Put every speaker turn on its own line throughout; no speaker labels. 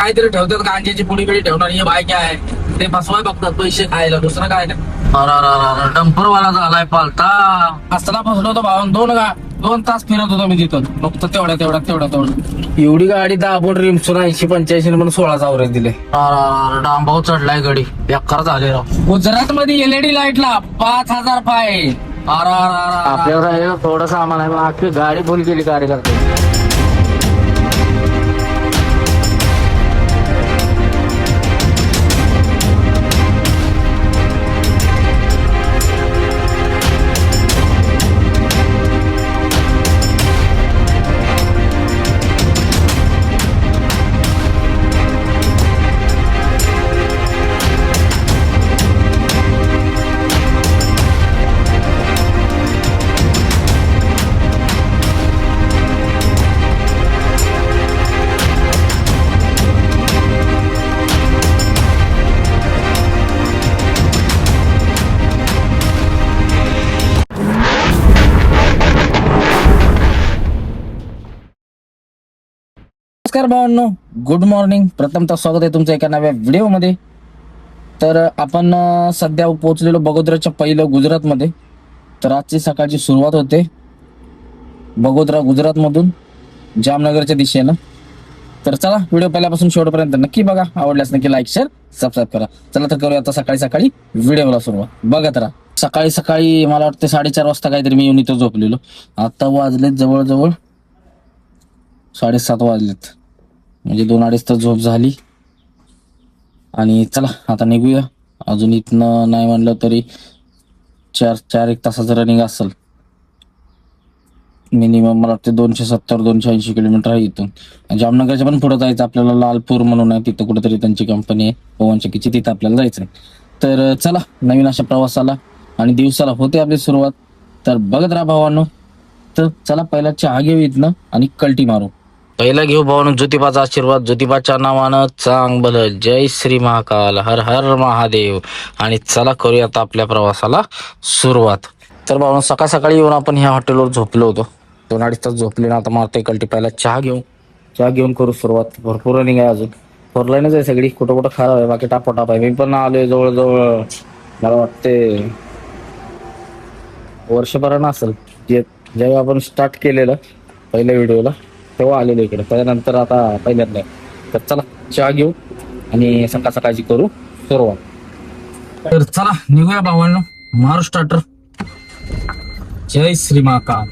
काहीतरी ठेवतात, गांजेची पुडी बिडी ठेवणार, हे बायक्या आहे ते फसवाय बघतात पैसे खायला, दुसरं काय नाही.
डंपर वाला झालाय पालता.
असताना फसलो होतो भावान, 2 तास फिरत होतो मी तिथं फक्त तेवढं. एवढी गाडी दाबून रिमसून 80-85 म्हणून 16 आवरेज दिले.
डांबाव चढलाय गडी, बेकार झाले राव.
गुजरात मध्ये LED लाईटला 5,000 फाईन.
आपल्याला थोडं सामान आहे, अख्खी गाडी फुल केली कार्यकर्ते.
नमस्कार भावांनो, गुड मॉर्निंग. प्रथमतः स्वागत आहे तुमचं एका नव्या व्हिडिओमध्ये. तर आपण सध्या पोहोचलेलो बगोदराच्या पहिलं गुजरातमध्ये. तर आजची सकाळची सुरुवात होते बगोदरा गुजरातमधून जामनगरच्या दिशेनं. तर चला व्हिडिओ पहिल्यापासून शेवटपर्यंत नक्की बघा, आवडल्यास नक्की लाईक शेअर सबस्क्राईब करा. चला तर करूया आता सकाळी सकाळी व्हिडिओला सुरुवात. बघत राहा. सकाळी सकाळी मला वाटतं 4:30 वाजता काहीतरी मी येऊन इथं झोपलेलो. आता वाजलेत जवळजवळ 7:30 वाजलेत, म्हणजे 2-2.5 तास झोप झाली. आणि चला आता निघूया. अजून इथनं नाही म्हणलं तरी 4-1 तासाचं रनिंग असेल मिनिमम. मला वाटतं 270-280 किलोमीटर आहे इथून. जामनगरच्या पण पुढे जायचं आपल्याला. लालपूर म्हणून आहे, तिथं कुठेतरी त्यांची कंपनी आहे पवनचक्कीची, तिथं आपल्याला जायचं आहे. तर चला नवीन अशा प्रवासाला आणि दिवसाला होते आपली सुरुवात. तर बघत राहा भावांनो. तर चला पहिला चहा घेऊ इथनं आणि कल्टी मारू. पहिला घेऊ भावानं ज्योतिबाचा आशीर्वाद. ज्योतिबाच्या नावानं चांग भलं, जय श्री महाकाल, हर हर महादेव. आणि चला करूया आता आपल्या प्रवासाला सुरुवात. तर भावानं सकाळ सकाळी येऊन आपण ह्या हॉटेलवर झोपलो होतो. 2-2.5 तास झोपले ना. आता मारते कल्टी. पहिला चहा घेऊन करू सुरुवात. भरपूर रनिंग आहे अजून. 4 लाईनच आहे सगळी, कुठं कुठं खराब आहे, बाकी टापोटाप आहे. मी पण आलोय जवळजवळ मला वाटते वर्षभरानं असेल. जेव्हा आपण स्टार्ट केलेलं पहिल्या व्हिडिओला तेव्हा आलेलो इकडे, त्याच्यानंतर आता पहिल्यांदा. तर चला चहा घेऊ आणि सकाळ सकाळची करू सुरुवात. तर चला निघूया भावांनो, मारू स्टार्टर. जय श्री महाकाल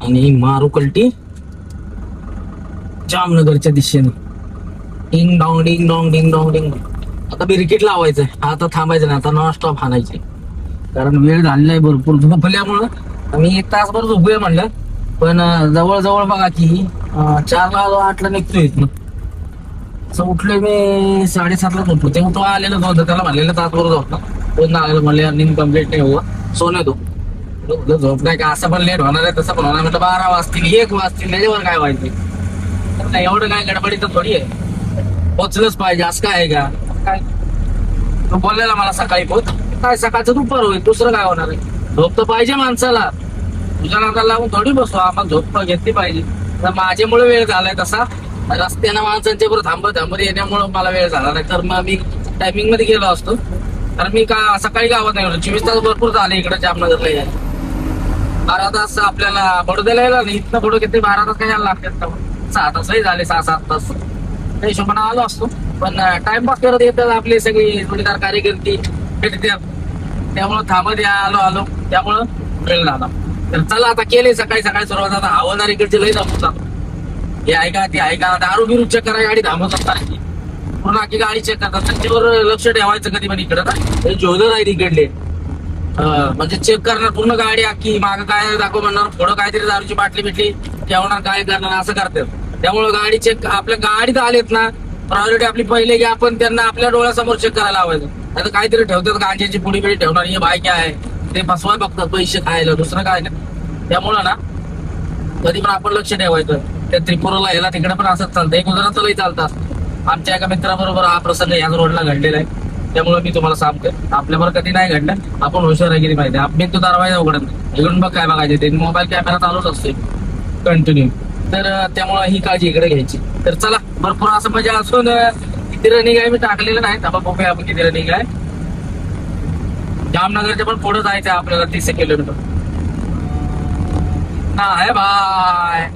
आणि मारू कल्टी जामनगरच्या दिशेने. Ding dong ding dong ding dong डिंग. आता बिरकीट लावायचंय, आता थांबायचं नाही, आता नॉन स्टॉप हाणायचे. कारण वेळ झालेला आहे भरपूर झोपल्यामुळं. आम्ही 1 तासभर झोपूया म्हणलं, पण जवळजवळ बघा की 4:08 निघतोय इथनं. असं उठलोय मी 7:30 झोपलो. तेव्हा तो आलेला होता, त्याला म्हणलेलं तासभर झोपला. कोण आलेलं म्हणले रनिंग कम्प्लीट नाही हुआ, सोने तो झोप नाही का, असं पण लेट होणार आहे तसं पण होणार. म्हटलं 12 वाजतील 1 वाजतील, त्याच्यावर काय व्हायचं. तर नाही एवढं काय गडबडी तर थोडी आहे, पोचलंच पाहिजे असं काय आहे का. काय तो बोललेला मला सकाळी पोच, काय सकाळचं दुपार होईल, दुसरं काय होणार आहे. झोप तर पाहिजे माणसाला, तुझ्या नाकाला लावून थोडी बसू आपण, झोप घेतली पाहिजे. तर माझ्यामुळे वेळ झालाय तसा, रस्त्यानं माणसांच्या बरोबर थांबत येण्यामुळे मला वेळ झाला नाही. तर मग मी टायमिंग मध्ये गेलो असतो. कारण मी का सकाळी गावात नाही होतो. 24 तास भरपूर झाले इकडे जामनगरला यायला. 12 तास आपल्याला बडोद्याला यायला नाही, इथनं बडो किती 12 तास काय यायला लागतात. 6 तासही झाले, 6-7 तास त्या हिशोबाने आलो असतो. पण टाइमपास करत येतात आपले सगळी जोडीदार कार्यकर्ती भेटतात, त्यामुळं थांबत आलो त्यामुळं वेळ झाला. तर चला आता केले सकाळी सकाळी सुरुवात. आता हवालदार इकडचे लई थांबवतात, हे ऐका ते ऐका, दारू बिरू चेक करा, गाडी थांबवत असतात, पूर्ण आखी गाडी चेक करतात. त्यांच्यावर लक्ष ठेवायचं कधी पण. इकडं ना जोदर आहे इकडले, म्हणजे चेक करणार पूर्ण गाडी आखी. मागं काय दाखव म्हणणार, पुढं काहीतरी दारूची बाटली बिटली ठेवणार, काय करणार असं करतात. त्यामुळं गाडी चेक, आपल्या गाडीत आलेत ना प्रायोरिटी आपली पहिले की आपण त्यांना आपल्या डोळ्यासमोर चेक करायला लावायचं. आता काहीतरी ठेवतात, गांजेची पुडी बिडी ठेवणार, हे बायक्या आहे ते फसवाय बघतात पैसे खायला, दुसरं काय नाही. त्यामुळं ना कधी पण आपण लक्ष ठेवायचं. त्या त्रिपुराला ह्याला तिकडे पण असंच चालतं, एक गुजरातलाही चालतात. आमच्या एका मित्राबरोबर हा प्रसंग याच रोडला घडलेला आहे, त्यामुळे मी तुम्हाला सांगतोय आपल्याबरोबर कधी नाही घडलं. आपण हुशार आहे गेली पाहिजे. मी तो दरवाजा उघडत नाही, इकडून बघ काय बघायचे ते मोबाईल कॅमेरा चालूच असते कंटिन्यू. तर त्यामुळे ही काळजी इकडे घ्यायची. तर चला, भरपूर असं म्हणजे असून किती रनिंग आहे मी टाकलेलं नाही. आता बघूया आपण किती रनिंग आहे. जामनगरच्या पण पुढे जायचं आहे आपल्याला 30 किलोमीटर. हा आहे भाय,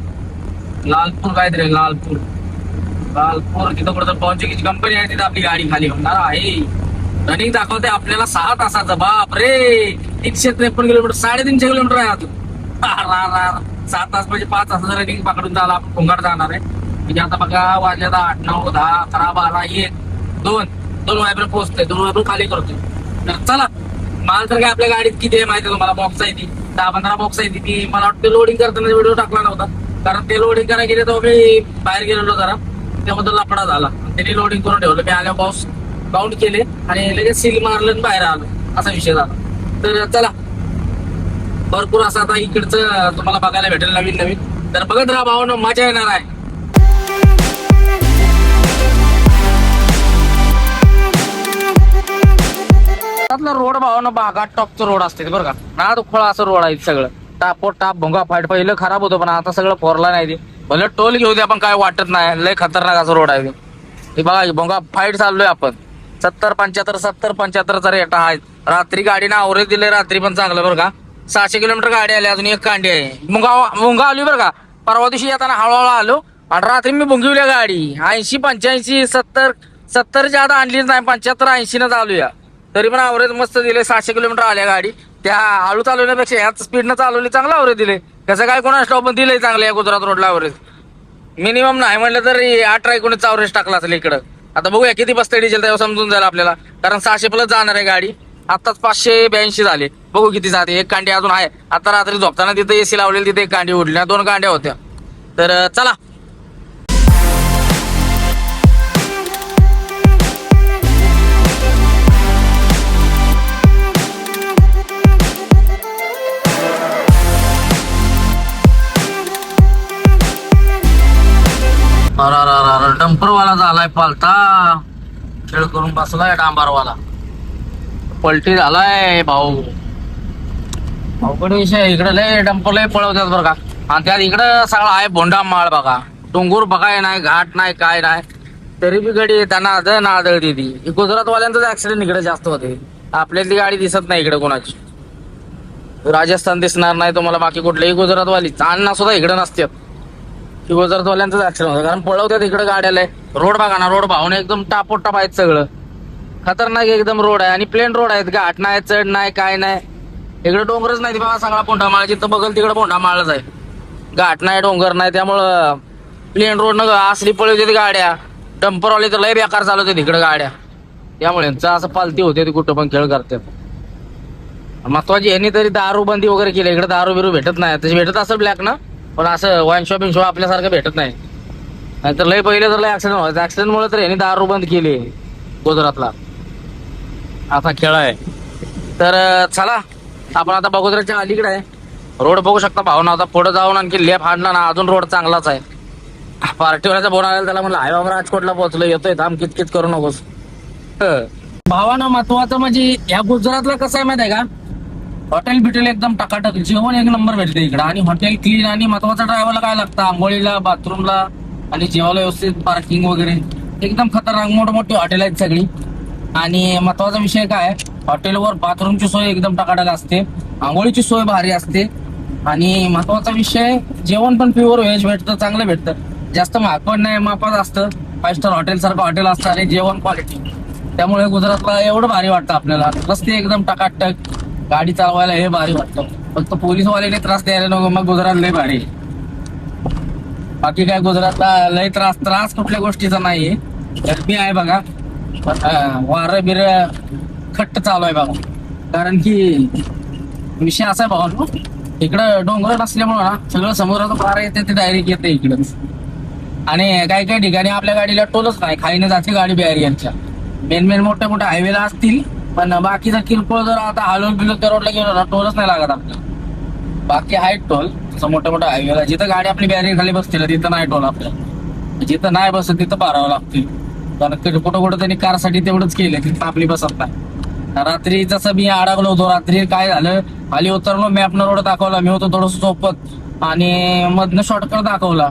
लालपूर काहीतरी, लालपूर तिथं कुठं पॉन्चुकीची कंपनी आहे, तिथं आपली गाडी खाली होणार आहे. रनिंग दाखवते आपल्याला 6 तासाचं. बाप रे, 153 किलोमीटर, 350 किलोमीटर आहे अजून. 7 तास म्हणजे 5 तासाचं रनिंग पकडून झाला. आपण कोंगाड जाणार आहे. म्हणजे आता बघा वाजले 8, 9, 10, 11, 12, 1, 2 वाजेपर्यंत पोहोचतोय. 2 वाजेपर्यंत खाली करतोय. तर चला, माल तर काय आपल्या गाडीत किती आहे माहिती आहे तुम्हाला? बॉक्स आहे ती 10-15 बॉक्स आहे ती. मला वाटतं लोडिंग करताना व्हिडिओ टाकला नव्हता, कारण ते लोडिंग करायला गेले तर मी बाहेर गेलेलो जरा, त्याबद्दल लफडा झाला. त्यांनी लोडिंग करून ठेवलं. मी आल्या बॉक्स काउंट केले आणि लगेच सील मारलं आणि बाहेर आलो. असा विषय झाला. तर चला, भरपूर असं आता इकडचं तुम्हाला बघायला भेटेल नवीन. तर बघत राहा भावांनो, मजा येणार आहे. रोड भावानं बागात टॉपचं रोड असते बरं का. ना दुखळा असं रोड आहे सगळं. टापो टाप भोंगा फाट. पहिलं खराब होतं पण आता सगळं फोरला नाही ते. भले टोल घेऊ दे आपण, काय वाटत नाही. लय खतरनाक असं रोड आहे ते. बघा भोंगा फाईट चाललोय आपण. 70-75 चा रेट आहे. रात्री गाडीनं आवरेज दिले, रात्री पण चांगलं बरं का. 600 किलोमीटर गाडी आली, अजून एक कांडी आहे. भोंगा आली बरं का. परवा दिवशी येताना हळूहळू आलो आणि रात्री मी भोंगिवल्या गाडी 80-85 70च्या आता आणलीच नाही. 75-80 न चालू या, तरी पण अवरेज मस्त दिले. 600 किलोमीटर आल्या गाडी. त्या हळू चालवण्यापेक्षा ह्याच स्पीडनं चालवली, चांगलं अवरेज दिले. कसं काय कोणा स्टॉप पण दिलंय चांगलं या गुजरात रोडला अवरेज. मिनिमम नाही म्हटलं तर 18-19 अवरेज टाकला असेल इकडं. आता बघूया किती बसते डिझेल, तेव्हा समजून जाईल आपल्याला. कारण 600 प्लस जाणार आहे गाडी. आताच 582 झाले. बघू किती जाते. एक कांडी अजून आहे. आता रात्री झोपताना तिथं एसी लावलेली, तिथे एक कांडी उडली. 2 कांड्या होत्या. तर चला, डंपरवाला झालाय पालता. खेळ करून बसलाय डांबारवाला. पलटी झालाय भाऊ. अवघड विषय. इकडे लय डंपर लय पळवतात बरं का. आणि त्यात इकडं सगळं आहे भोंडा माळ बघा. डोंगर बघाय नाही, घाट नाही, काय नाही, तरी बी गाडी येताना नादळती ती. गुजरातवाल्यांचाच ऍक्सिडेंट इकडे जास्त होते. आपल्यातली गाडी दिसत नाही इकडे कोणाची. राजस्थान दिसणार नाही तुम्हाला, बाकी कुठल्याही गुजरातवाली अण्णा सुद्धा इकडे नसतात. की गुजरातवाल्यांचाच ऍक्सिडेंट होतं, कारण पळवतात इकडे गाड्याला. रोड बघा ना, रोड भावने एकदम टापोटाप आहेत सगळं. खतरनाक एकदम रोड आहे. आणि प्लेन रोड आहेत. घाट नाही, चढ नाही, काय नाही. इकडे डोंगरच नाही बघा. सगळा पोंढामाळ जिथं बघल तिकडे पोंढामाळच आहे. घाट नाही, डोंगर नाही. त्यामुळं प्लेन रोड न असली पळवते गाड्या. डंपरवाले तर लय बेकार चालवतात इकडे गाड्या. त्यामुळे असं पालती होते, ते कुठं पण खेळ करतात. महत्वाची यांनी तरी दारू बंदी वगैरे केली. इकडे दारू बिरू भेटत नाही. तशी भेटत असेल ब्लॅक ना, पण असं वाईन शॉप आपल्यासारखं भेटत नाही. नाहीतर लय पहिले तर लय ऍक्सिडेंट व्हायचं. ऍक्सिडेंटमुळे तर यांनी दारू बंद केली गुजरातला. असा खेळ आहे. तर चला, आपण आता बगोदराच्या अलीकडे आहे. रोड बघू शकता भावना. आता पुढे जाऊन आणखी लेफ्ट हाणला ना, अजून रोड चांगलाच आहे. पार्टीवाल्याचा फोन आला, त्याला म्हणलं हाय बाबा राजकोटला पोहोचलो, येतोय, थांब कितकित करू नकोस. भावानं महत्वाचं म्हणजे या गुजरातला कसं आहे माहिती आहे का, हॉटेल बिटेल एकदम टकाटक, जेवण एक नंबर भेटते इकडं. आणि हॉटेल क्लीन. आणि महत्वाचा ड्रायव्हरला काय लागतं, आंघोळीला, बाथरूमला आणि जेवायला व्यवस्थित, पार्किंग वगैरे एकदम खतरनाक मोठमोठी हॉटेल आहेत सगळी. आणि महत्वाचा विषय काय, हॉटेलवर बाथरूमची सोय एकदम टकाटक असते, आंघोळीची सोय भारी असते. आणि महत्वाचा विषय, जेवण पण प्युअर व्हेज भेटतं, चांगलं भेटतं. जास्त महाग पण नाही, मापात असतं. 5 स्टार हॉटेल सारखं हॉटेल असतं आणि जेवण क्वालिटी. त्यामुळे गुजरातला एवढं भारी वाटतं आपल्याला. रस्ते एकदम टकाटक, गाडी चालवायला हे भारी वाटतं. फक्त पोलीसवाल्याने त्रास द्यायला नको, मग गुजरात लय भारी. बाकी काय गुजरातला लय त्रास कुठल्या गोष्टीचा नाहीये. गरमी आहे बघा, वारं बिर खट्ट चालू आहे बघा. कारण की विषय असा आहे बघा, इकडं डोंगर नसल्यामुळं ना सगळं समुद्राचं वारं येते ते डायरेक्ट येते इकडं. आणि काही काही ठिकाणी आपल्या गाडीला टोलच नाही, खाईने जाते गाडी बॅरियरच्या. मेन मोठ्या मोठ्या हायवेला असतील, पण बाकीचा किरकोळ जर आता हलवून बिलो त्या रोडला गेलो ना, टोलच नाही लागत आपल्याला. बाकी आहे टोल तसं मोठ्या मोठ्या हायवेला. जिथं गाडी आपली बॅरियर खाली बसतील तिथं नाही टोल आपल्याला. जिथं नाही बसत तिथं भरावं लागते. कारण कुठं त्यांनी कारसाठी तेवढंच केलं, तिथं आपली बसत नाही. रात्री जसं मी अडकलो होतो, रात्री काय झालं, खाली उतरलो, मॅपनं रोड दाखवला, मी होतो थोडंसं सोपत आणि मधनं शॉर्टकट दाखवला.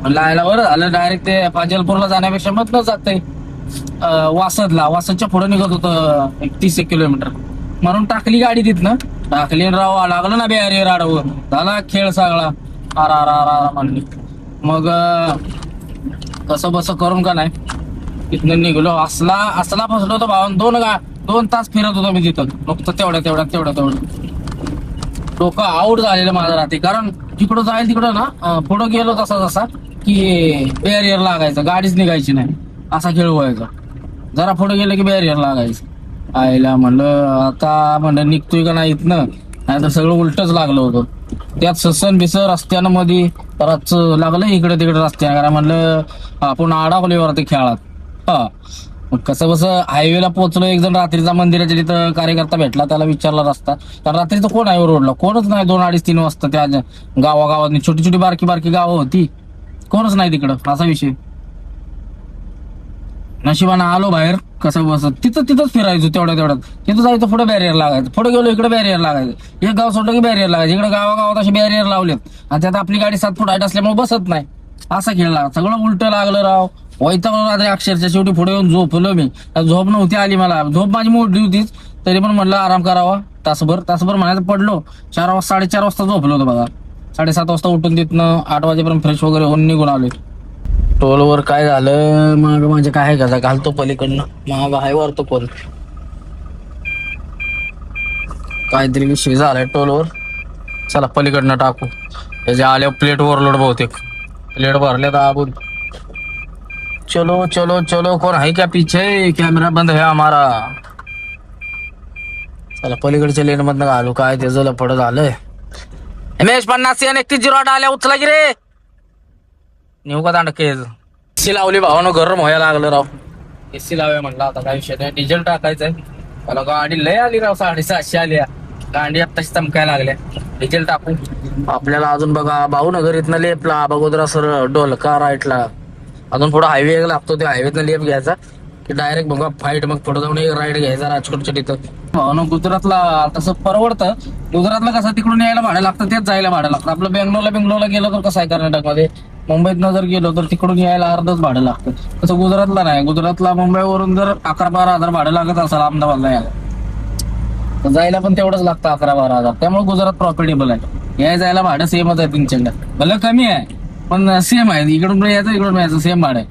लायला बरं झालं, डायरेक्ट ते फाजलपूरला जाण्यापेक्षा मग न जाते वासदच्या पुढे निघत होतं 30 किलोमीटर. म्हणून टाकली गाडी तिथनं, टाकली राव लागलं ना बॅरियर आडवं, झाला खेळ सगळा. आरा म्हणली. मग कसं बस करून का नाही तिथनं निघलो. असला फसलो होतो भावान. 2 तास फिरत होतो मी तिथं फक्त तेवढ्या डोकं आऊट झालेलं माझं राहते. कारण तिकडं जाईल तिकडं ना पुढं गेलो जसा की बॅरियर लागायचं, गाडीच निघायची नाही, असा खेळ व्हायचा. जरा पुढे गेलं की बॅरियर लागायचं. आईला म्हणलं आता म्हणलं निघतोय का नाही इथनं, नाही तर सगळं उलटच लागलं होतं. त्यात ससन बिसर रस्त्यानं मध्ये परत लागलं इकडे तिकडे रस्त्या. कारण म्हणलं आपण अडकलोय खेळात. हा मग कसं बसं हायवेला पोहोचलो. एक जण रात्रीचा मंदिराच्या तिथं कार्यकर्ता भेटला, त्याला विचारला रस्ता. कारण रात्रीचं कोण आहे रोडला, कोणच नाही. 2, 2:30, 3 वाजता त्या गावागावातनी छोटी बारकी गावं होती, कोणच नाही तिकडं. असा विषय. नशिबानं आलो बाहेर. कसं बस तिथंच फिरायचो तेवढ्यात तिथं जायचं, पुढे बॅरियर लागायचं. पुढे गेलो इकडे बॅरियर लागायचं. एक गाव सोडलं की बॅरियर लागायचं. इकडे गावागावात असे बॅरियर लावलेत आणि त्यात आपली गाडी 7 फूट हाईट असल्यामुळे बसत नाही. असा खेळ लागला. सगळं उलट लागलं राव. वैतागलो रात्री अक्षरशः. शेवटी पुढे येऊन झोपलो मी. झोप नव्हती आली मला. झोप माझी मोठी होतीच, तरी पण म्हणलं आराम करावा. तासभर म्हणायचं पडलो. 4:30 वाजता झोपलो होतो बघा. 7:30 वाजता उठून तिथनं 8 वाजेपर्यंत फ्रेश वगैरे होऊन निघून आले. टोलवर काय झालं, माग म्हणजे काय का घालतो पलीकडनं, माग आहे वर तो पोल. काहीतरी विषय झालाय टोलवर. चला पलीकडनं टाकू. त्याच्या आल्यावर प्लेट ओव्हरलोड बहुतेक. प्लेट भरल्यात आबून. चलो कोण आहे क्या पीछे, कॅमेरा बंद है हमारा. चला पलीकडच्या लेन मधनं घालू. काय ते झालं पड झालंय. MS 50 आणि 3108 आल्या, उचला की रे. नेऊ का दांडके. एसी लावली भावानं, गरम व्हायला लागलं राव. एसी लावूया म्हणलं, आता काय विषय नाही. डिझेल टाकायचंय. मला गाडी लय आली राव, 750 आली. गाडी आत्ताच चमकायला लागल्या. डिझेल टाकू. आपल्याला अजून बघा भाऊनगर इथनं लेपला, बगोदरा सर डोलका राईटला. अजून पुढे हायवे लागतो, त्या हायवेतनं लेप घ्यायचा की डायरेक्ट बघा फाईट. मग पुढे जाऊन एक राईड घ्यायचा राजकोटच्या तिथं. भावानं गुजरातला तसं परवडतं. गुजरातला कसं तिकडून यायला भाडं लागतं, तेच जायला भाडं लागतं. आपलं बेंगलोरला गेलो तर कसं आहे कर्नाटकमध्ये, मुंबईतनं जर गेलो तर तिकडून यायला अर्धच भाडं लागतं. तसं गुजरातला नाही. गुजरातला मुंबईवरून जर 11-12 हजार भाडं लागत असेल अहमदाबादला यायला, तर जायला पण तेवढंच लागतं 11-12 हजार. त्यामुळे गुजरात प्रॉफिटेबल आहे. याय जायला भाडं सेमच आहे तुमच्याकडे, भलं कमी आहे पण सेम आहे. इकडून यायचं सेम भाडं आहे.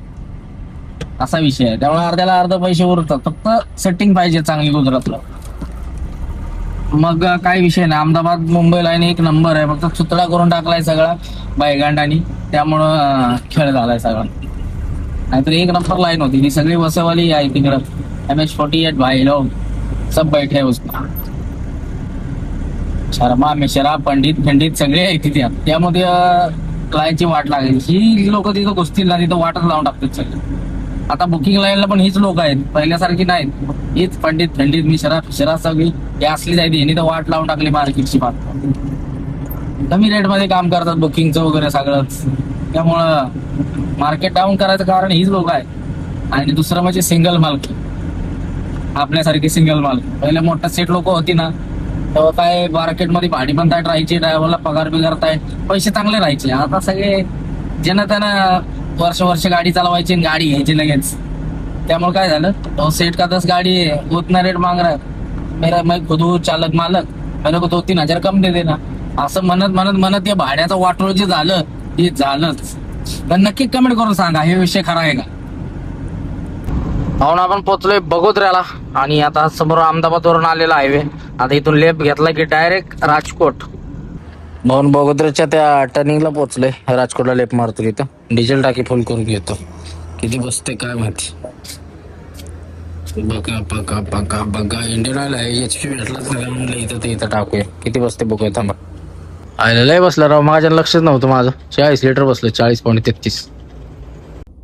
असा विषय आहे. त्यामुळे अर्ध्याला अर्ध पैसे उरतात. फक्त सेटिंग पाहिजे चांगली गुजरातला. मग काय विषय नाही. अहमदाबाद मुंबई लाईन एक नंबर आहे. फक्त चुतडा करून टाकलाय सगळा बायगांडानी, त्यामुळं खेळ झालाय सगळा. नाहीतर एक नंबर लाईन होती ती. सगळी वसवाली आहे तिकडं. MS 48 भाई लोग सब बैठे है उसमें. शर्मा मिश्रा पंडित सगळे आहे तिथे. त्यामध्ये क्लायंटची वाट लागेल. ही लोक तिथं घुसतील ना, तिथं वाटच लावून टाकतात सगळे. आता बुकिंग लाईनला पण हीच लोक आहेत, पहिल्यासारखी नाहीत. हीच पंडित मिश्रा सगळी हे असली जायची. यांनी तर वाट लावून टाकली मार्केटची. बात कमी रेट मध्ये काम करतात बुकिंगचं वगैरे सगळंच. त्यामुळं मार्केट डाऊन करायचं कारण हीच लोक आहेत. आणि दुसरं म्हणजे सिंगल मालकी, आपल्यासारखी सिंगल मालकी. पहिले मोठा सेट लोक होती ना, तेव्हा काय मार्केटमध्ये भाडी पण ताट राहायची, ड्रायव्हरला पगार बिगार पैसे चांगले राहायचे. आता सगळे ज्यांना त्यांना वर्ष गाडी चालवायची आणि गाडी घ्यायची लगेच. त्यामुळे काय झालं, तो सेट का 10 गाडी है, उतना रेट मांग रहा है, मैं खुद चालक मालक, मेरे को 2-3 हजार कम दे देना. असं म्हणत या भाड्याचं वाटोळ जे झालं ते झालंच. पण नक्की कमेंट करून सांगा हे विषय खरा आहे का. पाहून आपण पोहोचलोय बगोदऱ्याला आणि आता समोर अहमदाबाद वरून आलेला हायवे. आता इथून लेफ्ट घेतला की डायरेक्ट राजकोट. भाऊन बगोदऱ्याच्या त्या टर्निंगला पोहोचलोय. राजकोटला लेफ्ट मारतो तिथं. डिझेल टाकी फुल करून घेतो. किती बसते काय माहिती. बघा इंडियन ऑइल आहे. HP भेटलाच नाही म्हणलं इथं टाकूया. किती बसते बघूया थांबा. आयला लय बसला राव, माझ्या लक्षच नव्हतं. माझं 40 लिटर बसलं. 40.33.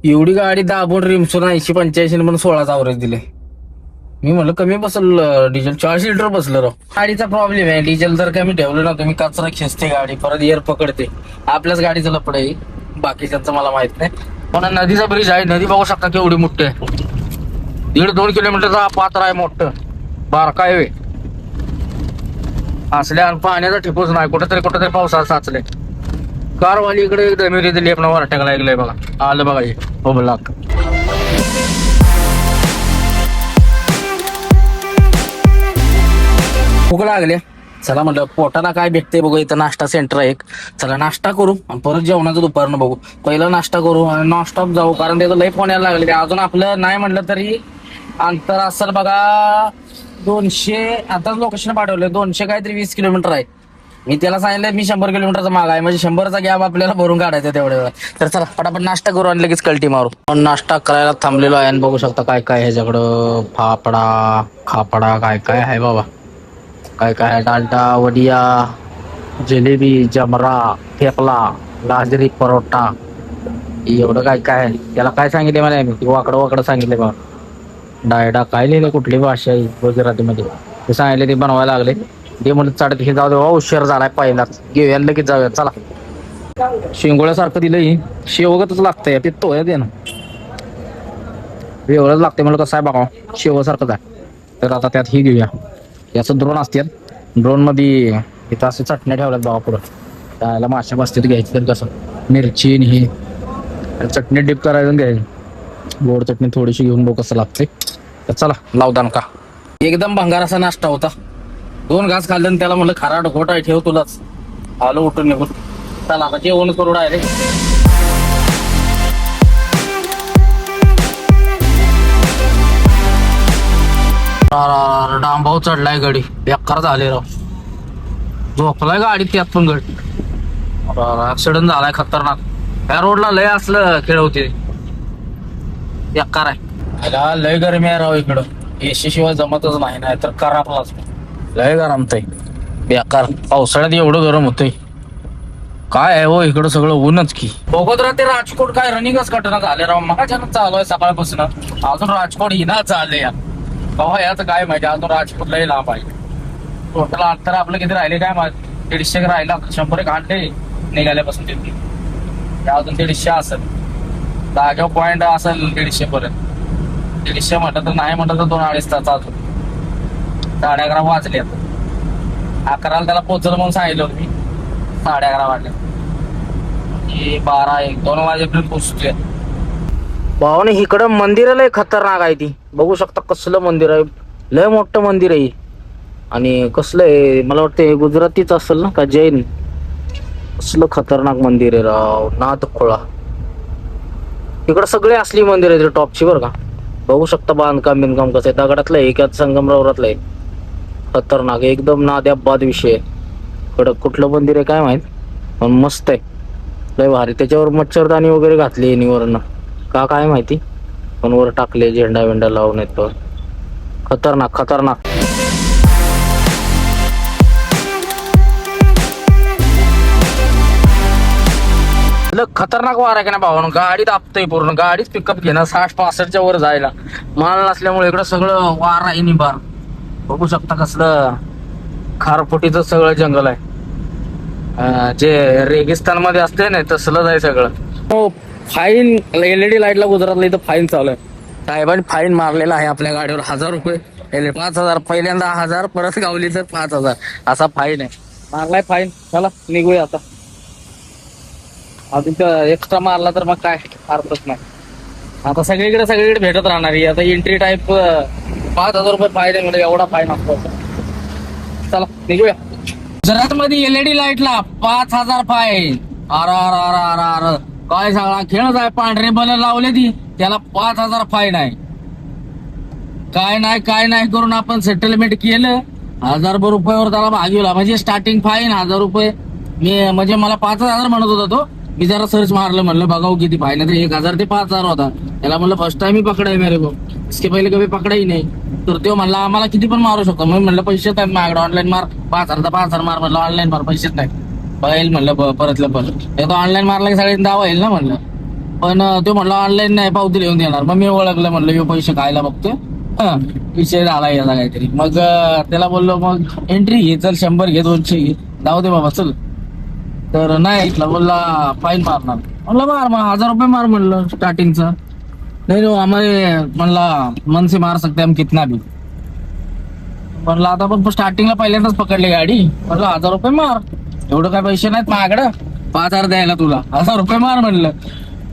एवढी गाडी दाबून रिमसून 80-85 म्हणून 16चा अवरेज दिले. मी म्हणलं कमी बसल डिझेल. 40 लिटर बसलं राव. गाडीचा प्रॉब्लेम आहे. डिझेल जर कमी ठेवलं ना तुम्ही, कचरा खेचते गाडी, परत एअर पकडते. आपल्याच गाडीचं लपड आहे, बाकीच्यांचं मला माहित नाही. पण नदीचा ब्रिज आहे. नदी बघू शकता केवढी मोठी आहे. 1.5-2 किलोमीटरचा पात्र आहे मोठं. बारका आहे. असल्या पाण्याचा ठिपूच नाही. कुठेतरी पावसाळा साचले. कारवाली इकडे दमिरी दिली आपण वरट्याला ऐकलंय बघा. आलं बघा हे हो ब्लॉक. भूक लागले. चला म्हटलं पोटाला काय भेटते बघू. इथं नाश्ता सेंटर आहे एक. चला नाश्ता करू आणि परत जेवणाचं दुपारनं बघू. पहिलं नाश्ता करू आणि नॉनस्टॉप जाऊ कारण त्याचं लई फोन यायला लागले. अजून आपलं नाही म्हटलं तरी अंतर असेल बघा 200. आता लोकेशन पाठवलं 200 काहीतरी 20 किलोमीटर आहे. मी त्याला सांगितलं मी 100 किलोमीटरचा माग आहे म्हणजे 100चा गॅप आपल्याला भरून काढायचा तेवढ्या वेळा. तर चला पटापट नाश्ता करू आणि लगेच कल्टी मारू. पण नाश्ता करायला थांबलेलो आहे आणि बघू शकता काय काय ह्याच्याकडं फाफडा खापडा काय काय आहे बाबा. काय काय आहे डालडा वडिया जिलेबी जमरा थेपला गाजरी परोटा एवढं काय काय आहे. त्याला काय सांगितले मला मी वाकडं वाकडं सांगितले बघा. डायडा काय लिहिलं कुठली भाषा आहे गुजरातीमध्ये ते सांगितले ते बनवायला लागले. ते म्हणत चाडत हे जाऊ दे उशीर झालाय पहिलाच घेऊया लगेच जाऊया चला. शिंगोळ्यासारखं दिलंय शेवगतच लागतंय पित्तो आहे ते ना वेगळंच लागतंय मला कसं आहे बघा शेवसारखंच आहे. तर आता त्यात ही घेऊया. याचं ड्रोन असतात ड्रोन मध्ये इथं असे चटण्या ठेवल्यात बाबा पुढं त्याला माशा बसतात घ्यायची तर कसं मिरची आणि ही चटणी डिप करायचं घ्यायची गोड चटणी थोडीशी घेऊन बघ कसं लागते. तर चला लावदान का एकदम भंगार असा नाश्ता होता. 2 घास खाल्ले आणि त्याला म्हणलं खारा ढोट आहे ठेव तुलाच. आलो उठून निघून. चला आता जेवण करू डायरेक्ट. डांबाव चढलाय गाडी बेकार झाले राव. झोपलाय गाडी त्यात पण गड. ऍक्सिडेंट झालाय खतरनाक. या रोडला लय असलं खेळ होते बेकार आहे. लय गरमी आहे राव इकडं. एसी शिवाय जमतच नाही तर करापलाच लय गरमतय बेकार. पावसाळ्यात एवढं गरम होतंय काय आहे हो इकडं सगळं ऊनच की. बघत ते राजकोट काय रनिंगच कटना झाले राव. मला चालू आहे सकाळपासून अजून राजकोट हिना चालले या बाबा. याच काय माहिती अजून राजकोट लय लांब आहे. टोटल अंतर आपलं किती राहिले काय माहिती 150 राहिला. 100 आणले निघाल्यापासून तिथे अजून 150 असेल. जाग्यावर पॉइंट असेल 150 पर्यंत. 150 म्हटलं तर नाही म्हटलं तर 2-2.5 तास अजून 11:30 वाजले. 11ला त्याला पोहोचलं म्हणून सांगितलं होतं मी. 11:30 वाजले 12-1-2 वाजेपर्यंत पोहोचतोय. भावाने इकडं मंदिर लय खतरनाक आहे ती बघू शकता. कसलं मंदिर आहे लय मोठं मंदिर आहे आणि कसलं आहे मला वाटतं गुजरातीच असेल ना का जैन. कसलं खतरनाक मंदिर आहे राव. नाथ खोळा इकडं सगळे असली मंदिर आहे टॉपची बरं का. बघू शकता बांधकाम बिनकाम कसं आहे. दगडातलं आहे एकात संगमरवरातलं आहे. खतरनाक एकदम नाद्या बाद विषय. कडक कुठलं मंदिर आहे काय माहित पण मस्त आहे लय भारी. त्याच्यावर मच्छरदाणी वगैरे घातली निवरण का काय माहिती पण वर टाकले झेंडा वेंडा लावून येतो. खतरनाक खतरनाक. खतरनाक वार आहे का ना भावानं. गाडी दाबतय पूर्ण. गाडीच पिकअप घेणं 60-65च्या वर जायला माल नसल्यामुळे इकडं सगळं वार आहे निबार. बघू शकता कसलं खारफुटीचं सगळं जंगल आहे. जे रेगिस्तान मध्ये असते ना तसलंच आहे सगळं. हो फाईन LED लाईटला गुजरातला इथं फाईन चालू आहे. साहेबांनी फाईन मारलेला आहे आपल्या गाडीवर 1000 रुपये. 5,000 पहिल्यांदा 1000 परत गावली तर 5,000 असा फाईन आहे. मारलाय फाईन. चला निघूया आता. अजून एक्स्ट्रा मारला तर मग काय अर्थच नाही. आता सगळीकडे भेटत राहणार ही. आता एंट्री टाईप 5,000 रुपये फाईन म्हणजे एवढा फाईन असतो. चला निघूया. गुजरात मध्ये LED लाईटला 5,000 फाईन. अर काय सगळा खेळच आहे. पांढरे बल लावले ती त्याला 5,000 फाईन आहे. काय नाही करून आपण सेटलमेंट केलं 1,000 रुपयावर त्याला भागवला. म्हणजे स्टार्टिंग फाईन 1,000 रुपये. मी म्हणजे मला 5,000 म्हणत होता तो. मी जरा सर्च मारलं म्हणलं बघाऊ किती फाईन आहे. 1,000 ते 5,000 होता. त्याला म्हणलं फर्स्ट टाइम ही पकडाय मेरे को. इसके पहिले कधी पकडाही नाही. तर तो म्हणला आम्हाला किती पण मारू शकतो. मग म्हणलं पैसे आहेत माझ्याकडे ऑनलाईन मार 5,000 मार म्हणलं. ऑनलाईन मार पैसेच नाही बघाईल म्हणलं परतलं परत. तो ऑनलाईन मारला की सगळ्यांनी दावा येईल ना म्हणलं. पण तो म्हणलं ऑनलाईन नाही पावती लिहून देणार. मग मी ओळखलं म्हणलं यो पैसे खायला बघतोय. विषय झाला याचा काहीतरी. मग त्याला बोललो मग एंट्री घे चल 100 घे 200 घे जाऊ दे बाबा चल. तर नाही बोलला फाईन मारणार. म्हणलं मार मग 1,000 रुपये मार म्हणलं स्टार्टिंगचा. नाही आम्हाला म्हणला मन से मार सकते हम कितना भी. म्हणलं आता पण स्टार्टिंगला पहिल्यांदाच पकडली गाडी. म्हणलं 1,000 रुपये मार. एवढं काय पैसे नाहीत माझ्याकडं 5,000 द्यायला तुला 1,000 रुपये मार म्हणलं.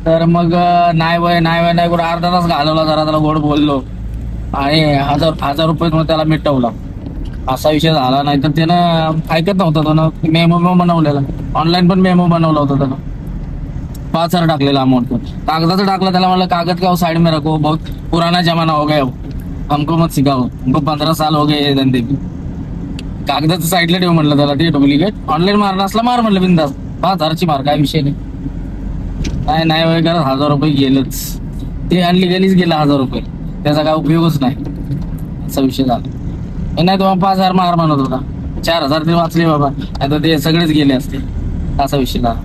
तर मग नाही वय नाही करून अर्धा तास घालवला, जरा त्याला गोड बोललो आणि 1,000 रुपये मग त्याला मिटवला. असा विषय झाला. नाही तर त्यानं ऐकत नव्हतं. त्यानं मेमो बनवलेला, ऑनलाईन पण मेमो बनवला होता त्यानं. 5,000 टाकलेला अमाऊंट. कागदाचं टाकलं त्याला, म्हणलं कागद का साइड में रखो, बहुत पुराना जमाना हो गया, हमको मत सिखाओ, हमको 15 साल हो गए ये धंदे की. कागदाचं साईडला ठेव म्हणलं त्याला, ते डुप्लिकेट. ऑनलाईन मारणं असला मार म्हणलं बिंदास, 5,000ची मार, काय विषय नाही. नाही वगैरे 1,000 रुपये गेलंच. ते अनलिगलीच गेलं 1,000 रुपये, त्याचा काय उपयोगच नाही. असा विषय झाला. हे नाही तुम्हाला 5,000 मार म्हणत होता, 4,000 ते वाचले बाबा, आता ते सगळेच गेले असते. असा विषय झाला.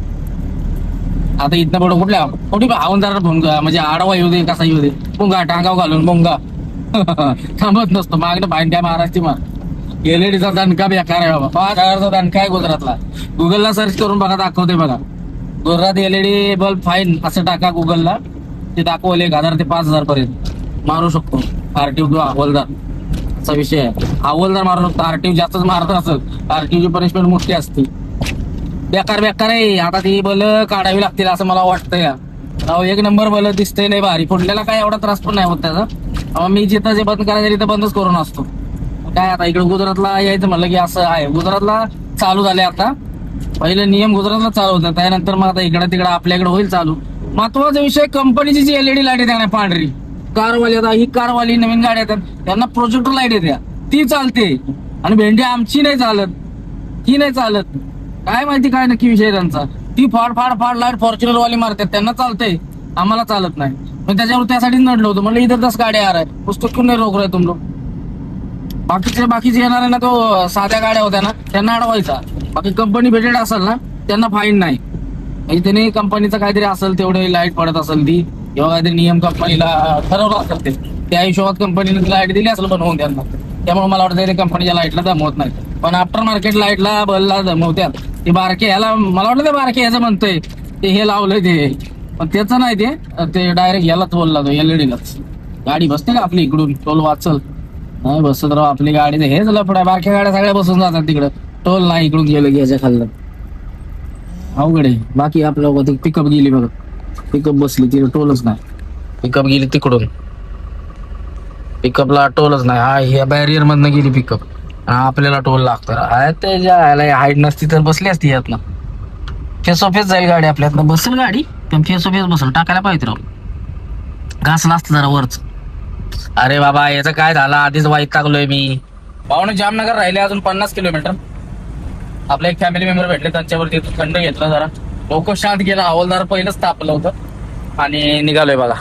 आता इथनं पुढं कुठे हवलदाराला फोन करा, म्हणजे आडवा येऊ दे कसा येऊ दे, मुंगा टांगाव घालून मुंगा थांबत नसतो. मागणं फाईन काय महाराष्ट्री मार. एलईडीचा दणका बेकार आहे बाबा. 5,000चा दणका आहे गुजरातला. गुगलला सर्च करून बघा, दाखवते बघा. गुजरात एलईडी बल्ब फाईन असं टाका गुगलला, ते दाखवले 1,000 ते 5,000 पर्यंत मारू शकतो आरटीओ किंवा हवालदार. असा विषय आहे. हवालदार मारू शकतो, आरटीओ जास्तच मारत असेल. आरटीओची पनिशमेंट मोठी असते. बेकार आहे. आता ती बल काढावी लागतील असं मला वाटतंय. राव एक नंबर बल दिसतंय, नाही भारी. फोडलेला काय एवढा त्रास पण नाही होत त्याचा. मी जिथं जे बंद करायचं तिथं बंदच करून असतो. काय आता इकडे गुजरातला यायचं म्हणलं की असं आहे. गुजरातला चालू झाले आता. पहिले नियम गुजरातला चालू होता, त्यानंतर मग आता इकडे तिकडे आपल्याकडे होईल चालू. महत्वाचा विषय, कंपनीची जी एलईडी लाईट येते ना पांढरी, कारवाली, आता ही कारवाली नवीन गाड्या येतात त्यांना प्रोजेक्टर लाईट येते, ती चालते. आणि भेंडी आमची नाही चालत, ती नाही चालत. काय माहिती काय नक्की विषय त्यांचा. ती फाड लाईट फॉर्च्युनर वाली मारतात, त्यांना चालते, आम्हाला चालत नाही. मग त्याच्यावर त्यासाठीच नडलो होतो. म्हणलं इधर 10 गाड्या आ रहा है, पुस्तक क्यों नहीं रोक रहे तुम लोग. बाकीचे येणार ना, तो साध्या गाड्या होत्या ना त्यांना अडवायचा. बाकी कंपनी भेटेड असेल ना त्यांना फाईन नाही. म्हणजे त्याने कंपनीचं काहीतरी असेल, तेवढे लाईट पडत असेल ती, किंवा काहीतरी नियम कंपनीला ठरवलं असेल ते, त्या हिशोबात कंपनीने लाईट दिली असेल बनवून त्यांना. त्यामुळे मला वाटतं कंपनीच्या लाईटला दमवत नाही. पण आफ्टर मार्केट लाईटला बलला दमवत्यात. ते बारके ह्याला, मला वाटतं ते बारके ह्याचं म्हणतंय ते हे लावलंय ते, पण त्याचं नाही. ते डायरेक्ट ह्यालाच बोलला, तो एलईडीलाच. गाडी बसते का आपली इकडून, टोल वाचल नाही बसत राव आपली गाडी. हेच लफडा, बारक्या गाड्या सगळ्या बसून जातात तिकडं, टोल नाही इकडून गेलं की ह्याच्या खाल्लं. अवघड आहे. बाकी आपलं पिकअप गेली बघा, पिकअप बसली तिला टोलच नाही. पिकअप गेली तिकडून, पिकअपला टोलच नाही. हा ह्या बॅरियर मधनं गेली पिकअप, आपल्याला टोल लागतं. त्याच्या हाईट नसती तर बसली असती यातनं. फेस ऑफेस जाईल गाडी आपल्यातनं, बसेल गाडी पण फेस ऑफेस बसेल. टाकायला पाहिजे राव, घासला असतं जरा वरच. अरे बाबा याचं काय झालं, आधीच वाईट टाकलोय मी. पाहुणे जामनगर राहिले अजून 50 किलोमीटर. आपले एक फॅमिली मेंबर भेटले, त्यांच्यावरती थंड घेतलं जरा, डोकं शांत गेलं. हवालदार पहिलंच तापलं होतं आणि निघालोय बघा.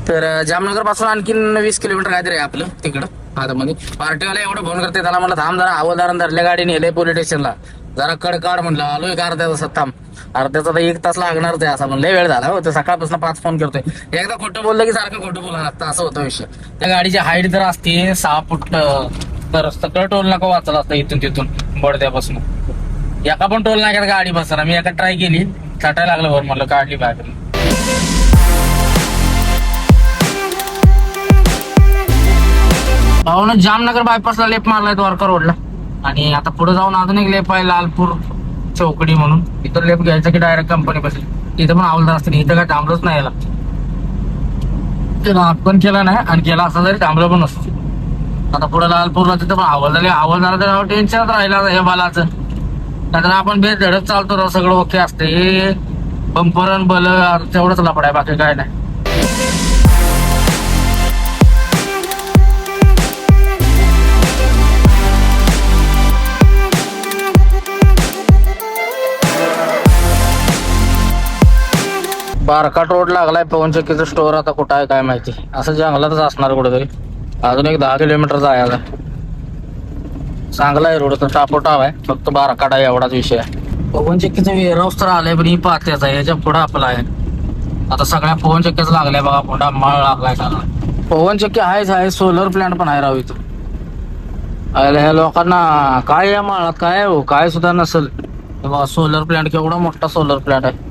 तर जामनगर पासून आणखीन 20 किलोमीटर काहीतरी आहे आपलं तिकडं हातामध्ये. पार्टीवाला एवढं फोन करते त्याला, म्हणलं थांब जरा, हवालदारानं धरल्या गाडी नेले पोलीस स्टेशनला, जरा काढ म्हणलं. आलोय एक अर्ध्या तासात, थांब अर्ध्याचा तर 1 तास लागणारच आहे. असं म्हणलं वेळ झाला होतं, सकाळपासून 5 फोन करतोय. एकदा खोटं बोललं की सारखं खोटं बोलायला लागतं, असं होतं विषय. त्या गाडीची हाईट जर असते 6 फूट तर सगळं टोल नाका वाचलं असतं इथून तिथून बडद्यापासून. एका पण टोल नाक्यात गाडी बसला. मी एका ट्राय केली, चाटायला लागलं वर, म्हणलं काढली बाहेर. भाऊन जामनगर बायपासला लेप मारलाय द्वारका रोडला, आणि आता पुढे जाऊन अजून एक लेप आहे लालपूर चौकडी म्हणून. इथं लेप घ्यायचं की डायरेक्ट कंपनी बसली. इथं पण हवालदार असते, इथं काय थांबलंच नाही याला. हात पण केला नाही, आणि केला असता तरी थांबलं पण नसतं. आता पुढे लालपूरला तिथं पण हवालदार टेन्शनच राहिला हे बालाचं. नाहीतर आपण बेस धडक चालतो, सगळं ओके असते. हे बंपर बल तेवढंच लफड आहे, बाकी काय नाही. बारकाट रोड लागलाय, पवनचक्कीचं स्टोअर आता कुठं आहे काय माहिती. असं जंगलातच असणार कुठेतरी. अजून एक 10 किलोमीटर जायला. चांगला आहे रोड, तर टापोटाव आहे, फक्त बारकाट आहे एवढाच विषय आहे. पवनचक्कीचं वेअरहाऊस तर आलंय, पण ही पात्याच आहे, याच्या पुढं आपला आहे. आता सगळ्या पवनचक्क्याच लागलाय बघा, पुढा माळ लागलाय सगळा. पवनचक्की आहेच आहे, सोलर प्लांट पण आहे राव इथं. ह्या लोकांना काय या माळात काय हो, काय सुद्धा नसेल. सोलर प्लांट, केवढा मोठा सोलर प्लांट आहे.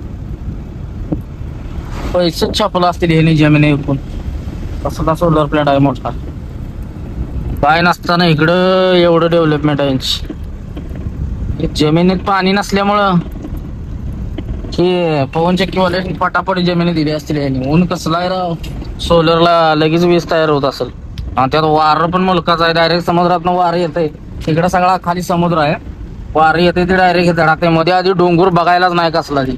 पैसेच छापला असतील हे जमीन विकून. कसला सोलर प्लांट आहे मोठा. काय नसताना इकडं एवढं डेव्हलपमेंट आहे यांची. जमिनीत पाणी नसल्यामुळं हे पवन चक्कीवाले पटापट जमिनी दिली असतील यांनी. ऊन कसला आहे राव, सोलरला लगेच वीज तयार होत असेल. आणि त्यात वारं पण मुलकाच आहे, डायरेक्ट समुद्रात वारं येतंय. तिकडे सगळा खाली समुद्र आहे, वारं येते ते डायरेक्ट धडाते. मध्ये आधी डोंगर बघायलाच नाही कसला ती.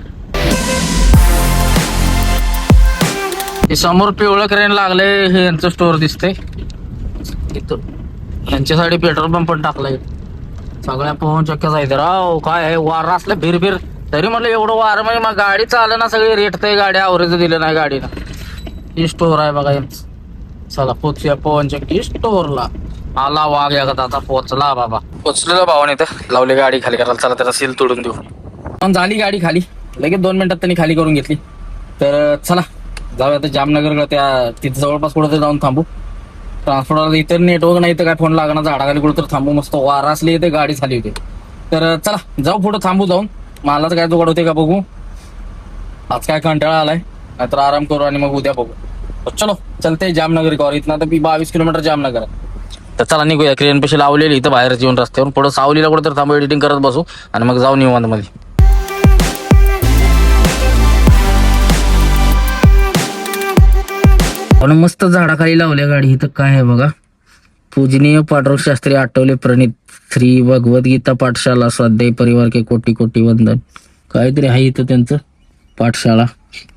हे समोर पिवळं क्रेन लागले, हे यांचं स्टोअर दिसते इथं. यांच्यासाठी पेट्रोल पंप पण टाकलाय. सगळ्या पवन चक्क्याच आहेत राव. काय आहे वारं असलं फिर तरी म्हटलं एवढं वारं म्हणजे मग गाडी चाललं ना, सगळी रेटतंय. गाडी आवरेज दिलं नाही गाडीनं. ही स्टोअर आहे बघा यांचं. चला पोचूया पवन चक्की स्टोअरला. आला वाघ या आता पोचला बाबा. पोचलेलो भावाने इथं लावली गाडी खाली करायला. चला त्याला सील तोडून देऊ. पण झाली गाडी खाली, लगेच 2 मिनिटात त्यांनी खाली करून घेतली. तर चला जाऊया आता जामनगरला. त्या तिथे जवळपास कुठं जाऊन थांबू. ट्रान्सपोर्टरला इतर नेटवर्क नाही तर काय फोन लागणार. झाडाखाली कुठं तर थांबू. मस्त वारा असली इथे गाडी झाली होती. तर चला जाऊ पुढं थांबू. जाऊन मालाच काय जुगाड होते का बघू. आज काय कंटाळा आलाय, नाहीतर आराम करू आणि मग उद्या बघू. चलो चलते जामनगर का. इथं तर 22 किलोमीटर जामनगर आहे. तर चला निघूया. क्रेन पेशी लावलेली इथं बाहेरच येऊन रस्त्यावरून. पुढं सावलीला कुठं तर थांबू, एडिटिंग करत बसू आणि मग जाऊ निवांत मध्ये. आणि मस्त झाडाखाली लावल्या गाडी. इथं काय आहे बघा. पूजनीय पांडुरंग शास्त्री आठवले प्रणित श्री भगवद्गीता पाठशाला स्वाध्याय परिवार के कोटी कोटी वंदन. काहीतरी आहे इथं त्यांचं पाठशाळा.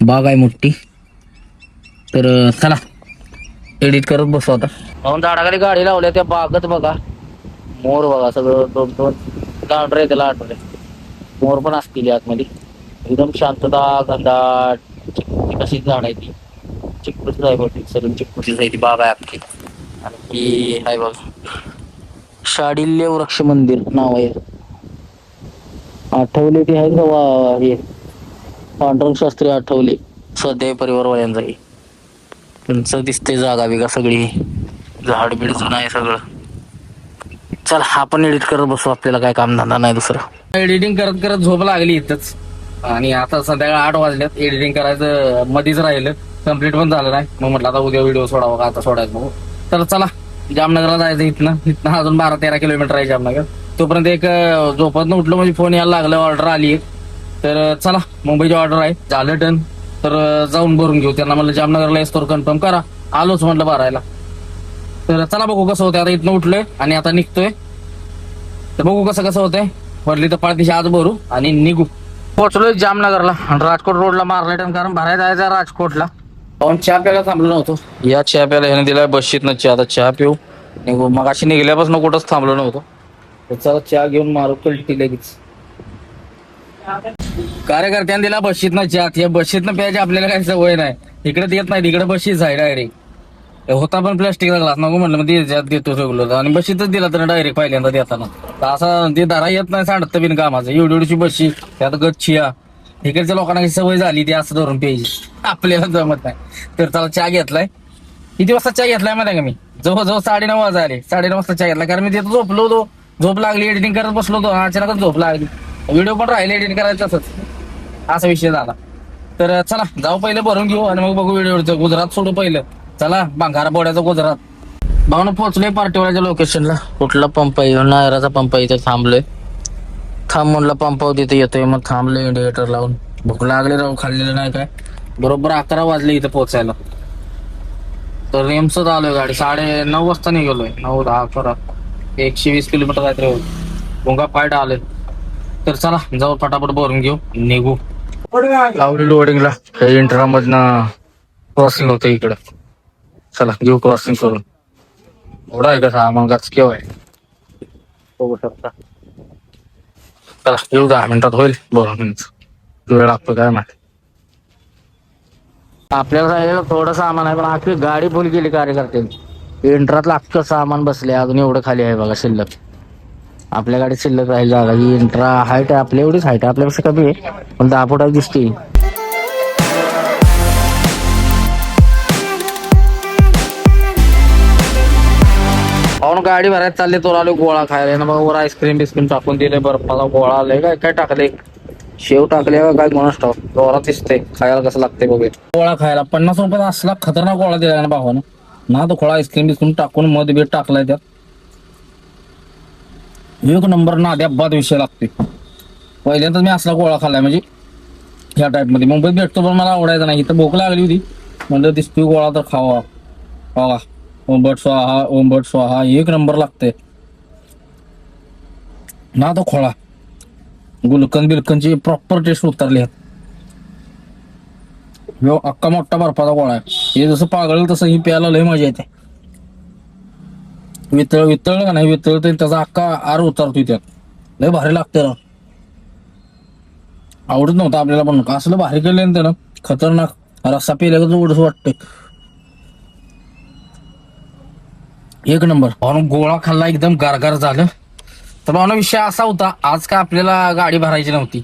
बाग आहे मोठी. तर चला एडिट करत बसू आता. म्हणून झाडाखाली गाडी लावल्या त्या बागत बघा. मोर बघा सगळं 2-2 लांडरे त्याला आठवले. मोर पण असतील आतमध्ये. एकदम शांतता घनदाट कशी झाड आहे ती. चिकूची आहे बहुतेक, सगळी चिकूचीच आहे ती बाग आहे अख्खी. आणि ही आहे बघ शाडिल्य वृक्ष मंदिर नाव आहे. आठवले ते आहे का हे पांडुरंग शास्त्री आठवले स्वाध्याय परिवार वाल्यांचा. त्यांचं दिसते जागा बिगा सगळी. झाड बिडचं नाही सगळं. चल आपण एडिट करत बसू. आपल्याला काय काम धंदा नाही दुसरं. एडिटिंग करत करत झोप लागली इथंच. आणि आता संध्याकाळी 8 वाजल्यात. एडिटिंग करायचं मध्येच राहिलं, कम्प्लीट पण झालं नाही. मग म्हटलं आता उद्या व्हिडिओ सोडावा का आता सोडायचं बघू. तर चला जामनगरला जायचं. इथनं अजून 12-13 किलोमीटर आहे जामनगर. तोपर्यंत एक झोपातनं उठलो म्हणजे फोन यायला लागलं, ऑर्डर आली एक. तर चला मुंबईची ऑर्डर आहे, झालं डन. तर जाऊन भरून घेऊ. त्यांना म्हटलं जामनगरला स्टोर कन्फर्म करा. आलोच म्हटलं भरायला. तर चला बघू कसं होतंय. आता इथनं उठलोय आणि आता निघतोय. तर बघू कसं होतंय. भरली तर पाळतीशी आज भरू आणि निघू. पोहोचलोय जामनगरला. आणि राजकोट रोडला मारलाय टर्न, कारण भरायला जायचं राजकोटला. पाहून चहा प्यायला थांबलो नव्हतो. या चहा प्यायला ह्याने दिलाय बशीतनं चहा. आता चहा पिऊ. निघू. मग अशी निघल्यापासून कुठंच थांबलो नव्हतो. तर चला चहा घेऊन मारू कल्टी लगेच. कार्यकर्त्यांनी दिला बशीतनं चहा. या बशीतनं प्यायची आपल्याला काही सवय नाही. इकडे देत नाही, इकडे बशीच आहे डायरेक्ट. होता पण प्लास्टिकचा ग्लास नको म्हणलं, मग देतो रेग्युलर. आणि बशीतच दिला तर डायरेक्ट पहिल्यांदा देताना. तर असं ते दारा येत नाही सांडत बिन कामाचं. एवढीची बशी त्यात गच्चिया. इकडच्या लोकांना सवय झाली ती असं धरून प्यायची, आपल्याला जमत नाही. तर चला चहा घेतलाय. किती वाजता चहा घेतलाय माहिती का मी? जवळजवळ 9:30 वाजता आले. 9:30 वाजता चहा घेतला, कारण मी तिथं झोपलो होतो. झोप लागली, एडिटिंग करत बसलो होतो. अचानकच झोप लागली. व्हिडिओ पण राहिले एडिट करायचं तसंच. असा विषय झाला. तर चला जाऊ पहिले भरून घेऊ आणि मग बघू व्हिडिओचं. गुजरात सोडू पहिलं. चला बांगारा बोड्याचं गुजरात. भावना पोहोचलोय पार्टीवाल्याच्या लोकेशनला. कुठला पंप आहे? नायराचा पंप आहे. इथे थांबलोय. थांब म्हणलं पंपावर तिथे येतोय. मग थांबलोय इंडिकेटर लावून. भूक लागले राहू, खाल्लेलं नाही काय. बरोबर 11 वाजले इथं पोहोचायला. तर नेमसंच आलोय. गाडी 9:30 वाजता निघालोय. 9, 10, 11, 120 किलोमीटर काहीतरी होत. भोंगा पायटा आलोय. तर चला जाऊ फटाफट भरून घेऊ, निघू. लावली लोडिंगला. इंट्रा मधनं क्रॉसिंग होतं इकडं. चला घेऊ क्रॉसिंग करून. एवढा आहे का सामान केव्हा आहे बघू शकता. चला येऊ, 10 मिनिटात होईल भरून. वेळ लागतो काय माहिती. आपल्याला सांगितलं थोडं सामान आहे, पण अख्खी गाडी फुल केली कार्यकर्त्यांनी. इंट्रातलं अख्खं सामान बसले. अजून एवढं खाली आहे बघा शिल्लक. आपल्या गाडीत शिल्लक राहील जागा. ही इंट्रा हाईट आहे आपल्या एवढीच हाईट आहे, आपल्यापेक्षा कमी आहे पण 10 फुटाची दिसते. पाहून गाडी भरायला चालले. तो आलो गोळा खायला ना. मग वर आईस्क्रीम बिस्क्रीम टाकून दिले. बर्फाचा गोळा आलाय. काय टाकले? शेव टाकले का काय कोणाच ठाऊक. जोरात दिसते. खायला कसं लागते बघूया. गोळा खायला 50 रुपयाचा असला खतरनाक गोळा दिला ना भावानं. ना तो खोळा आईस्क्रीम बिस्क्रीम टाकून मध बीट टाकलाय त्यात. एक नंबर ना बाद विषय लागते. पहिल्यांदाच मी असला गोळा खाल्लाय. म्हणजे ह्या टाईपमध्ये. मुंबईत भेटतो पण मला आवडायचं नाही. इथं भूक लागली होती, म्हणलं दिसतोय गोळा तर खावा. बघा, ओंबट स्वाहा, ओंबट स्वाहा, एक नंबर लागते ना. तो खोळा गुलकंद बिलकंदची प्रॉपर टेस्ट उतरली. ह्यो अख्खा मोठा बर्फाचा गोळा आहे. हे जसं पागळ तसं ही प्यायला लय मजा येते. वितळलं का नाही, वितळतं त्याचा अख्खा आर उतरतोय त्यात. लय भारी लागते ना. आवडत नव्हतं आपल्याला पण, असलं भारी केलं त्यानं, खतरनाक. रस्सा पिल्या का उडस वाटतंय. एक नंबर. भावना गोळा खाल्ला, एकदम गारगार झालं. तर भावना विषय असा होता, आज काय आपल्याला गाडी भरायची नव्हती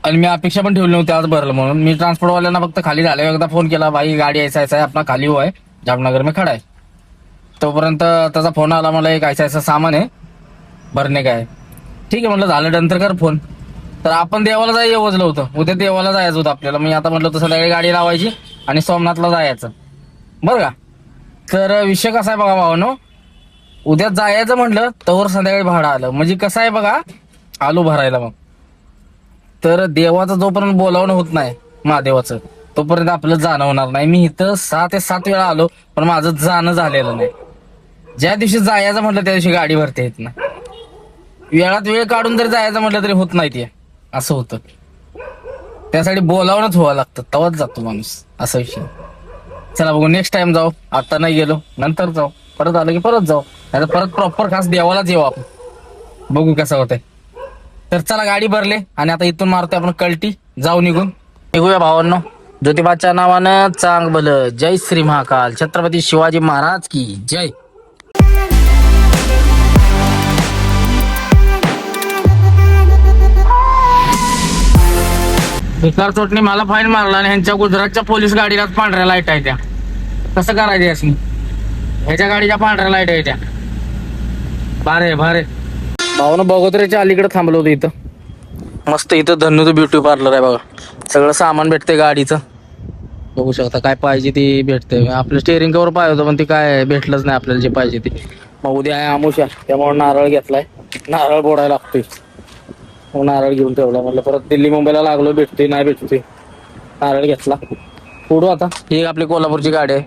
आणि मी अपेक्षा पण ठेवली नव्हती आज भरलं म्हणून. मी ट्रान्सपोर्टवाल्यांना फक्त खाली झालं एकदा फोन केला, भाई गाडी ऐसा आहे आपला खाली हुआ है, जामनगर में खडा आहे. तोपर्यंत त्याचा फोन आला, मला एक ऐसा सामान आहे भरणे काय. ठीक आहे म्हटलं, झालं नंतर कर फोन. तर आपण देवाला जायचं होतं, उद्या देवाला जायचं होतं आपल्याला. मी आता म्हटलं होतं संध्याकाळी गाडी लावायची आणि सोमनाथला जायचं, बरं का. तर विषय कसा आहे बघा भावानो, उद्या जायचं म्हटलं तर संध्याकाळी भाडं आलं. म्हणजे कसं आहे बघा, आलो भरायला मग. तर देवाचं जोपर्यंत बोलावणं होत नाही महादेवाचं, तोपर्यंत आपलं जाणं होणार नाही. मी इथं 6 ते 7 वेळा आलो, पण माझं जाणं झालेलं नाही. ज्या दिवशी जायचं म्हटलं त्या दिवशी गाडी भरते येत नाही. वेळात वेळ काढून जरी जायचं म्हटलं तरी होत नाही, ते असं होतं. त्यासाठी बोलावणंच व्हावं लागतं, तेव्हाच जातो माणूस, असा विषय. चला बघू, नेक्स्ट टाइम जाऊ. आता नाही गेलो, नंतर जाऊ. परत आलं की परत जाऊ, नाही परत प्रॉपर खास देवालाच येऊ आपण. बघू कसं होतंय. तर चला, गाडी भरले आणि आता इथून मारतोय आपण कल्टी, जाऊ निघूया भावांनो. ज्योतिबाच्या नावानं चांग भलं. जय श्री महाकाल, छत्रपती शिवाजी महाराज की जय. भिकार चोटणी मला फाईन मारला आणि ह्यांच्या गुजरातच्या पोलीस गाडीलाच पांढऱ्या लाईट आहे त्या. कसं करायचं यासनी, ह्याच्या गाडीच्या पांढऱ्या लाईट आहे त्या. भारे भावना बगोदऱ्याच्या अलीकडे थांबलो होतो इथं. मस्त इथं धन्नूचं ब्युटी पार्लर आहे बघा. सगळं सामान भेटते गाडीचं, बघू शकता. काय पाहिजे ती भेटते. आपलं स्टेअरिंग कवर पाहिजे होतं पण ती काय भेटलंच नाही आपल्याला जे पाहिजे ती. मग उद्या आहे आमुषा, त्यामुळे नारळ घेतलाय, नारळ बोडायला लागतोय. मग नारळ घेऊन ठेवला, म्हटलं परत दिल्ली मुंबईला लागलो भेटतोय नाही भेटतोय. नारळ घेतला, पुढू आता. ही आपली कोल्हापूरची गाडी आहे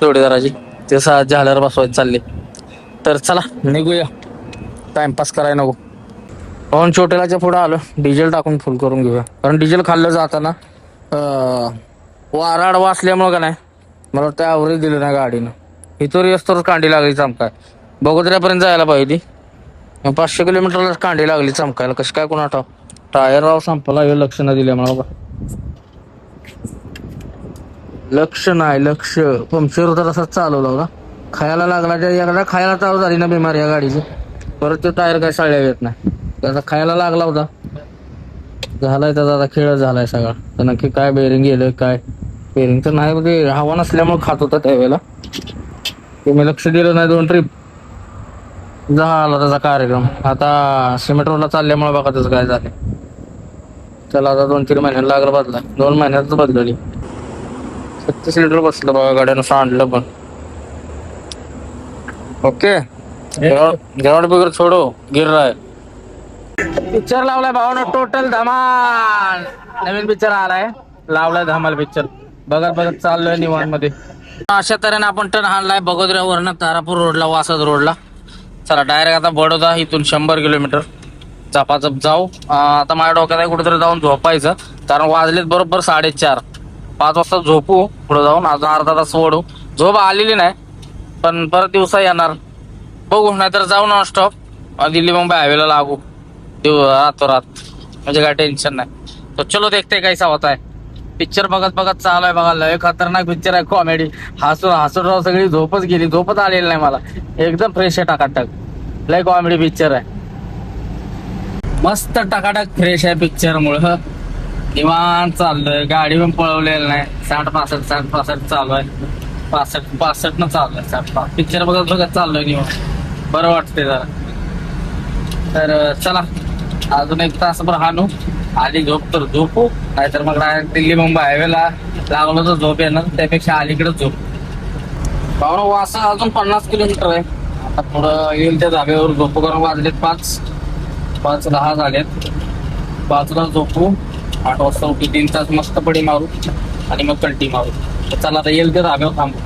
जोडीदाराची, ते झाल्यावर बसवायचं चालले. तर चला निघूया, टाइमपास करायला नको. पवन छोटेलाच्या पुढे आलो, डिझेल टाकून फुल करून घेऊया. कारण डिझेल खाल्लं जाताना वाराड वाचल्यामुळं का नाही, मला वाटतं ॲव्हरेज दिलं नाही गाडीनं. इथं असतोच कांडी लागली चमकाय. बगोदऱ्यापर्यंत जायला पाहिजे, 500 किलोमीटरलाच कांडी लागली चमकायला. कसं काय कोणा ठाव. टायर राव संपला, हे लक्ष नाही दिले मला. लक्ष नाही, लक्ष. पंक्चर तर असंच चालवला होता, खायला लागला. एकदा खायला चालू झाली ना बिमारी या गाडीची, परत ते टायर काय सळ्या येत नाही. त्याचा खायला लागला होता, झालाय त्याचा आता खेळ झालाय सगळा. तर नक्की काय बेरिंग गेलं काय, बेरिंग तर नाही, म्हणजे हवा नसल्यामुळे खात होता त्यावेळेला. ते मी लक्ष दिलं नाही. 2 ट्रिप झाला त्याचा कार्यक्रम. आता सिमेंट रोडला चालल्यामुळे बघा त्याचं काय झालं. त्याला आता 2-3 महिन्यात लागलं बदला, 2 महिन्यातच बदलली. 36 लिटर बसलं बघा गाड्यानं, सांडलं पण. ओके, ग्राउंड बिगर छोडो, गिर रहा है. पिक्चर लावलाय भावानं, टोटल धमाल. नवीन पिक्चर आलाय, लावलाय धमाल पिक्चर. बघत चाललोय निवांत मध्ये. अशा तऱ्हेने आपण टर्न हाणलाय बगोदऱ्यावरनं तारापूर रोडला, वासद रोडला. चला डायरेक्ट आता बडोदा, इथून 100 किलोमीटर चापाचप जाऊ. आता माझ्या डोक्यात आहे कुठेतरी जाऊन झोपायचं, कारण वाजलेत बरोबर 4:30. 5 वाजता झोपू, पुढे जाऊन अजून अर्धा तास सोडू. झोप आलेली नाही पण परत दिवसा येणार, बघू. नाहीतर जाऊ नॉनस्टॉप दिल्ली मुंबई हायवेला लागू रातोरात, म्हणजे काय टेन्शन नाही. तो चलो देखते कैसा होता है. पिक्चर बघत चालू आहे बघा. लय खतरनाक पिक्चर आहे, कॉमेडी. हसून राव सगळी झोपच गेली, झोपच आलेली नाही मला. एकदम फ्रेश आहे, टकाटक. लय कॉमेडी पिक्चर आहे, मस्त टकाटक फ्रेश आहे पिक्चर मुळे. निवांत चाललोय, गाडी पण पळवलेलं नाही. 60-65 चालू आहे, 65 न चालू आहे. 60 पिक्चर बघत चाललोय निवांत, बरं वाटतंय जरा. तर चला अजून 1 तासभर हाणू. आधी झोप तर झोपू, नाहीतर मग दिल्ली मुंबई हायवेला लागलो तर झोप येणार. त्यापेक्षा अलीकडे झोप. पाहुणा वासा अजून 50 किलोमीटर आहे. आता पुढं येईल त्या धाब्यावर झोपू, कारण वाजलेत 5:10 झालेत. 5ला झोपू 8 वाजता उठी 3 तास मस्त पडी मारू आणि मग कल्टी मारू. तर चला आता येईल तर धाब्यावर थांबू.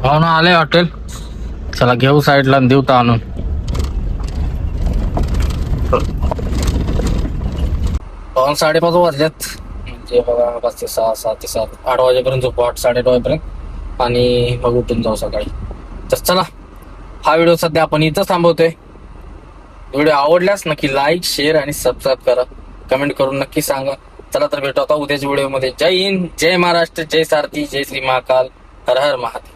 हो ना आले हॉटेल. चला घेऊ साईडला आणि देऊ आणून. पाऊण 5:30 वाजल्यात. म्हणजे बघा 5 ते 6, 6 ते 7, 8 वाजेपर्यंत झोपू. 8, 8:30 वाजेपर्यंत आणि मग उठून जाऊ सकाळी. तर चला हा व्हिडिओ सध्या आपण इथंच थांबवतोय. व्हिडिओ आवडल्यास नक्की लाईक, शेअर आणि सबस्क्राईब करा. कमेंट करून नक्की सांगा. चला तर भेटू आता उद्याच्या व्हिडिओमध्ये. जय हिंद, जय महाराष्ट्र, जय सारथी, जय श्री महाकाल, हर हर महादेव.